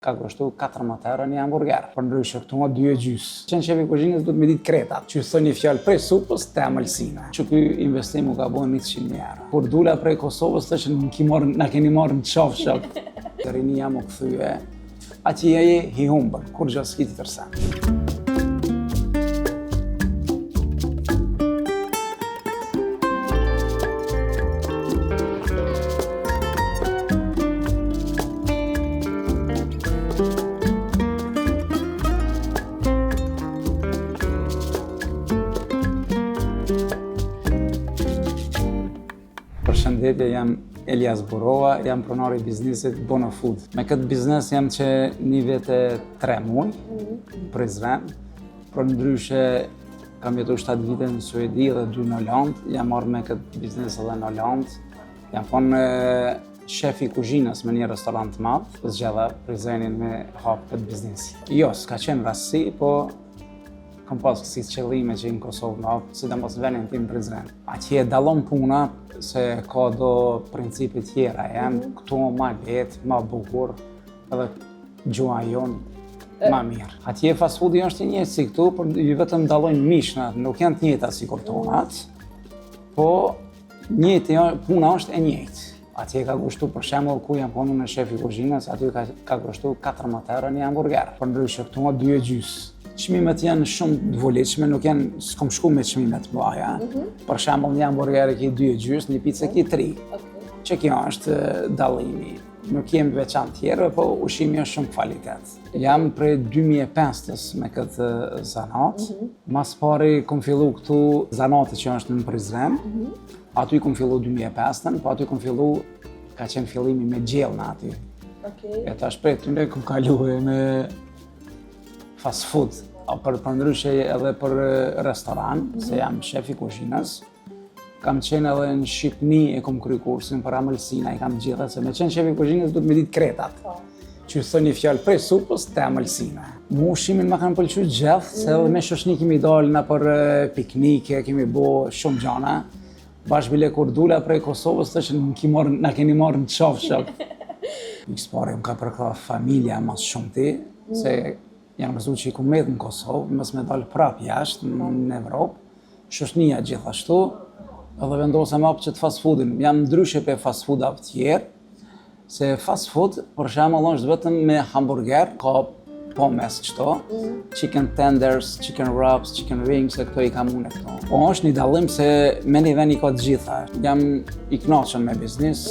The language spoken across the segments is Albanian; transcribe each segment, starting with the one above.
Ka kushtu 14 euro një hamburger. Për ndryshe këtu nga 2,5. Qenë shefi kuzhinës du të me ditë kretat, që thë një fjallë prej supës të amëlsina. Që ky investim u ka bo 100.000 euro. Kur dula prej Kosovës të që na keni marrë në qafshak. Rini jam u këthyve, ati je hi humbën, kur gjë s'ki të tërsen. Përshëndetje, jam Elias Burova, jam pronar i biznesit Bona Food. Me këtë biznes jam që një vete 3 muaj në Prizren. Për ndryshe kam jetu 7 vite në Suedi dhe 2 në Holland. Jam marrë me këtë biznes edhe në Holland. Jam konë shef i kuzhinës me një restorant të madh, zgjedha Prizrenin me hapë këtë biznesi. Jo, s'ka qenë rastësi, po kam pas si qëllime që në Kosovë në hapë, sidomos në vendin tim Prizren. Atje dallon puna se ka do principe tjera janë, këtu ma lehtë, ma bukur, edhe gjua jonë ma mirë. Atje fast foodi është i njëjtë si këtu, por ju vetëm dallojnë mishnat, nuk janë të njëjta si kur tonat, po puna është e njëjtë. Atje ka kushtu, për shembull, ku jam punu në shefi kuzhinës, aty ka kushtu 14 euro një hamburger. Për ndryshe këtu nga 2,5. Çmimet janë shumë të volitshme, nuk janë, s'kom shku me çmimet të mëdha. Për shembull, një hamburger ki 2,5, një picë ki 3. Që kjo është dallimi. Nuk jem veçantë tjerë, po ushqimi është shumë kvalitet. Jam prej 2005 me këtë zanat. Mas pari kom fillu këtu zanatë që është në Prizren. Aty kom fillu 2005, po aty kom fillu, ka qenë fillimi me gjellën aty. E tash prej tyne kom kaluar me fast food, për ndryshe edhe për restoran, se jam shef i kuzhinës. Kam qenë edhe në Shqipni e kom kry kursin për amëlsina, i kam gjitha, se me qenë shef i kuzhinës du të me ditë kretat. Që thë një fjallë prej supës të amëlsina. Mu ushqimin ma kanë pëlqy gjithë, se edhe me shoshni kemi dalë na për piknike, kemi bo shumë gjana. Bashkë bile kur dula prej Kosovës të që na keni marrë në qafshak. Mikës pare, më ka përkla familja mas shumë ti, se janë mësu që i ku medhë në Kosovë, mës me dalë prapë jashtë në Evropë, shoshnia gjithashtu, edhe vendosem apë që të fast foodin. Jam ndryshe për fast food apë tjerë, se fast food, për shembull, është vetëm me hamburger, ka po mes qëto, chicken tenders, chicken wraps, chicken wings, e këto i kam unë e këto. Po është një dallim se me një ven i ka të gjitha. Jam i kënaqur me biznes,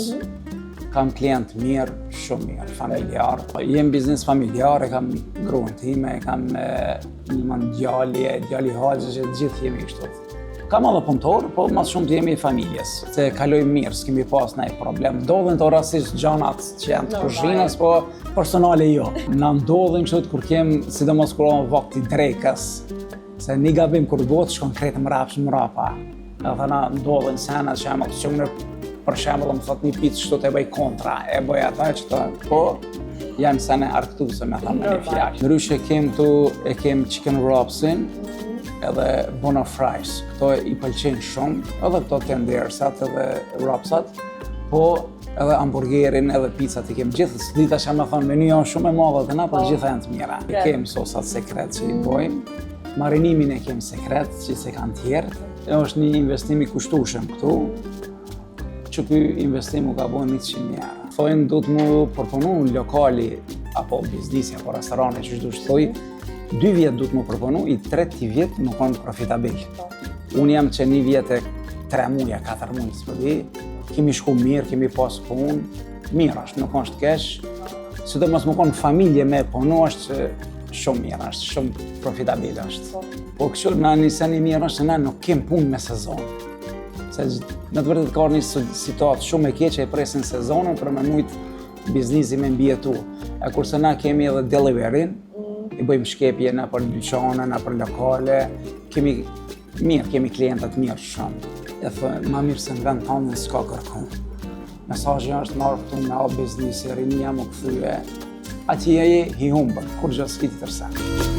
kam klient mirë, shumë mirë, familjar. Jem biznes familjar, e kam gruan time, e kam një djali halë, që gjithë jemi kështu. Kam edhe punëtor, po mas shumë të jemi i familjes, se kalojmë mirë, s'kemi pas nëjë problem. Ndodhin të rastisht gjanat që janë të kuzhinës, po personale jo. Na ndodhin kështu kur kem, sidomos kur on vakti drekës, se një gabim kur bëhet shkon kretë mrapa. Edhe na ndodhin sena që unë për shembull më thot një picë çto të bëj kontra, e bëj ata që të, po janë sene arktuse me thamë një fjalë. Ndryshe kem chicken wrapsin, edhe bona fries. Këto i pëlqejnë shumë, edhe këto tendersat edhe wrapsat, po edhe hamburgerin edhe pizzat i kem gjithë. Dita që më thonë menu janë shumë e madhe të na, po gjitha janë të mira. Kem sosat sekret që i bojmë, marinimin e kem sekret që se kanë tjerë. Është një investim i kushtueshëm këtu, që ky investim u ka bo 100.000 euro. Thojnë du të mu përpunu në lokali, apo biznisi, apo restorani, që du shtoj, 2 vjetë du të mu përpunu, i 3 vjetë nuk konë profitabil. Unë jam që 1 vjetë 3 muja, 4 muja, s'pëdi, kemi shku mirë, kemi pas punë, mirë është, nuk është kesh, sidomos më konë familje me punu, është shumë mirë, është shumë profitabil është. Po kështu na niseni mirë është se na nuk kem punë me sezon. Se në të vërtet ka një situatë shumë e keqe e presin sezonën për me mujtë biznisi me mbjetu. E kurse na kemi edhe deliverin, i bëjmë shkepje na për dyqane, na për lokale, kemi klientët mirë shumë. E thë, ma mirë se në vend tonë s'ka kërkun. Mesazhi është marrë këtu me o biznisi, rinia më këthyje, ati je hi humbën, kur gjë s'ki të tërsen.